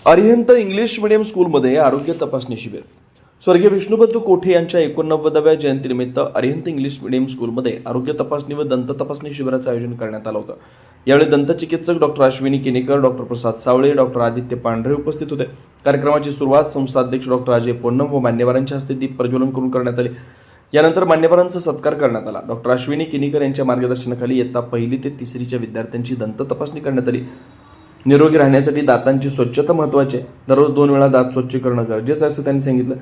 Arihant English medium स्कूलमध्ये आरोग्य तपासणी शिबिर. स्वर्गीय विष्णुबंधू कोठे यांच्या 89व्या जयंतीनिमित्त अरिहंत इंग्लिश मीडियम स्कूलमध्ये आरोग्य तपासणी व दंत तपासणी शिबिराचं आयोजन करण्यात आलं होतं. यावेळी दंतचिकित्सक डॉक्टर अश्विनी केनेकर, डॉक्टर प्रसाद सावळे, डॉक्टर आदित्य पांढरे उपस्थित होते. कार्यक्रमाची सुरुवात संस्था अध्यक्ष डॉक्टर अजय पोन्नम व मान्यवरांच्या हस्ते दीप प्रज्वलन करून करण्यात आले. यानंतर मान्यवरांचा सत्कार करण्यात आला. डॉक्टर अश्विनी केनेकर यांच्या मार्गदर्शनाखाली इयत्ता 1ली ते 3रीच्या विद्यार्थ्यांची दंत तपासणी करण्यात आली. निरोगी राहण्यासाठी दातांची स्वच्छता महत्त्वाची आहे. दररोज 2 वेळा दात स्वच्छ करणं गरजेचं आहे असं त्यांनी सांगितलं.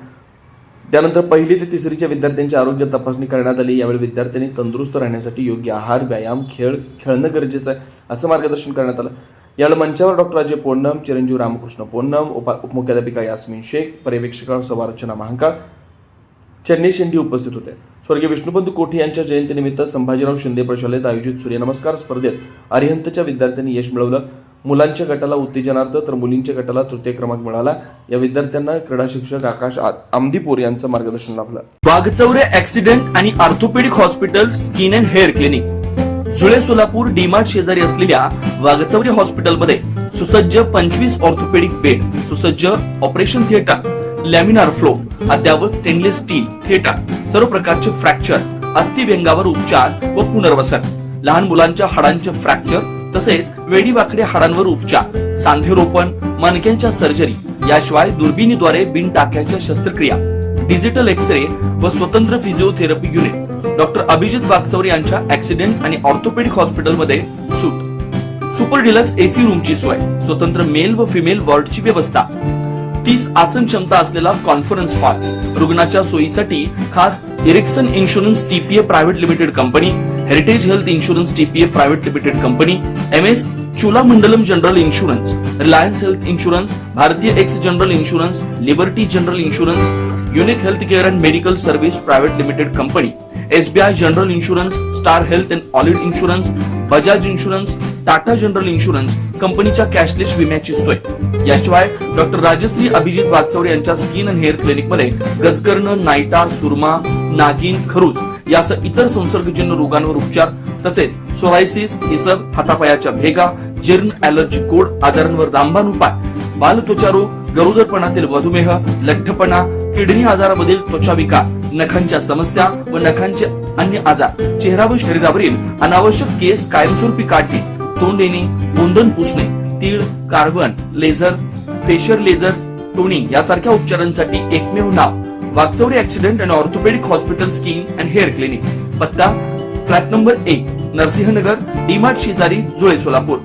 त्यानंतर 1ली ते 3रीच्या विद्यार्थ्यांची आरोग्य तपासणी करण्यात आली. यावेळी विद्यार्थ्यांनी तंदुरुस्त राहण्यासाठी योग्य आहार, व्यायाम, खेळणं गरजेचं आहे असं मार्गदर्शन करण्यात आलं. यावेळी मंचावर डॉक्टर अजय पोन्नम, चिरंजीव रामकृष्ण पोन्नम, उपमुख्याध्यापिका यास्मिन शेख, पर्यवेक्षिका सवारचना महांकाळ, चेन्नई शेंडी उपस्थित होते. स्वर्गीय विष्णुबंधू कोठे यांच्या जयंतीनिमित्त संभाजीराव शिंदे प्रशालेत आयोजित सूर्यनमस्कार स्पर्धेत अरिहंतच्या विद्यार्थ्यांनी यश मिळवलं. मुलांच्या गटाला उत्तेजनार्थ तर मुलींच्या गटाला तृतीय क्रमांक मिळाला. या विद्यार्थ्यांना क्रीडा शिक्षक आकाश आमदीपूर यांचं मार्गदर्शन लाभलं. वाघचौरे ऍक्सिडेंट आणि orthopaedic hospital skin and hair clinic, जुळे सोलापूर डीमार्ट शेजारी असलेल्या वाघचौरे हॉस्पिटलमध्ये सुसज्ज 25 ऑर्थोपेडिक बेड, सुसज्ज ऑपरेशन थिएटर, लॅमिनार फ्लो, अद्यावत स्टेनलेस स्टील थिएटर, सर्व प्रकारचे फ्रॅक्चर, अस्थिव्यंगावर उपचार व पुनर्वसन, लहान मुलांच्या हाडांचे फ्रॅक्चर तसेच वेडीवाकड्या हाडांवर उपचार, सांधेरोपण, मणक्यांच्या सर्जरी, याशिवाय दुर्बिणीद्वारे बिन टाक्याच्या शस्त्रक्रिया, डिजिटल एक्सरे व स्वतंत्र physiotherapy unit. Doctor Abhijit Waghchaure यांच्या ऍक्सिडेंट आणि ऑर्थोपेडिक हॉस्पिटलमध्ये सूट, सुपर डिलक्स एसी रूमची सोय, स्वतंत्र मेल व फिमेल वॉर्डची व्यवस्था, 30 आसन क्षमता असलेला कॉन्फरन्स हॉल, रुग्णाच्या सोयीसाठी खास Ericson insurance TPA private limited company, heritage health insurance TPA private limited company, MS Cholamandalam general insurance, Reliance health insurance, Bharatiya AXA general insurance, Liberty general insurance, unique health care and medical service private limited company, SBI general insurance, star health and allied insurance, Bajaj insurance, Tata general insurance कंपनीच्या cashless विम्याची सोय. याशिवाय doctor Rajshri Abhijit Waghchaure यांच्या skin and hair clinic मध्ये गजकर्ण, नायटा, सुरमा, नागिन, खरूज यासह इतर संसर्गजन्य रोगांवर उपचार तसेच सोरायसिस, इसब, हातापायाच्या भेगा, जीर्ण, ॲलर्जी, गोड आजारांवर रामबाण उपाय, बालत्वचा रोग, गरोदरपणातील मधुमेह, लठ्ठपणा, किडनी आजारामधील त्वचा विकार, नखांच्या समस्या व नखांचे अन्य आजार, चेहरा व शरीरावरील अनावश्यक केस कायमस्वरूपी काढणे, तोंड येणे, गोंधन पुसणे, तीळ, carbon, laser, facial laser, toning यासारख्या उपचारांसाठी एकमेव नाव Waghchaure accident and orthopedic hospital skin and hair clinic. पत्ता फ्लॅट नंबर 1, नरसिंहनगर, डीमार्ट शेजारी, जुळे सोलापूर.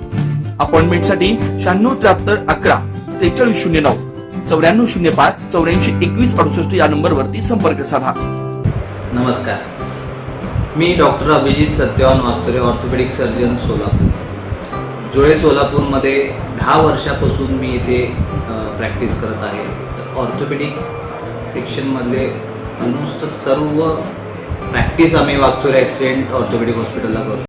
अपॉइंटमेंटसाठी 9673 11 4309 9405 84 21 68 या नंबरवरती संपर्क साधा. नमस्कार, मी doctor Abhijit Satyawan Waghchaure, orthopedic surgeon, Solapur. Jule सोलापूरमध्ये 10 वर्षापासून मी इथे प्रॅक्टिस करत आहे. ऑर्थोपेडिक सेक्शनमधले ऑलमोस्ट सर्व प्रॅक्टिस आम्ही वाघचौरे ॲक्सिडेंट ऑर्थोपेडिक हॉस्पिटलला करतो.